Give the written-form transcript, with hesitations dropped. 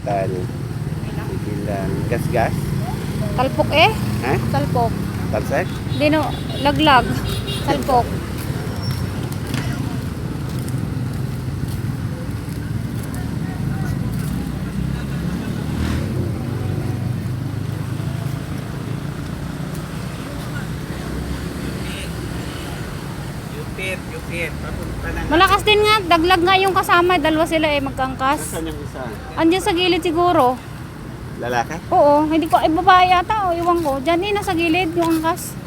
Tal. Bilang gas-gas. Talpok eh. Ha? Talpok. Talsek? Dino, laglag. Talpok. Yupit. Papunta na. Malakas din nga. Daglag nga yung kasama. Dalawa sila eh. Magkangkas. Nasaan yung isa? Andiyan sa gilid siguro. Lalaki? Oo. Hindi ko. Ay babae yata. O, iwan ko. Diyan eh. Nasa gilid yung angkas.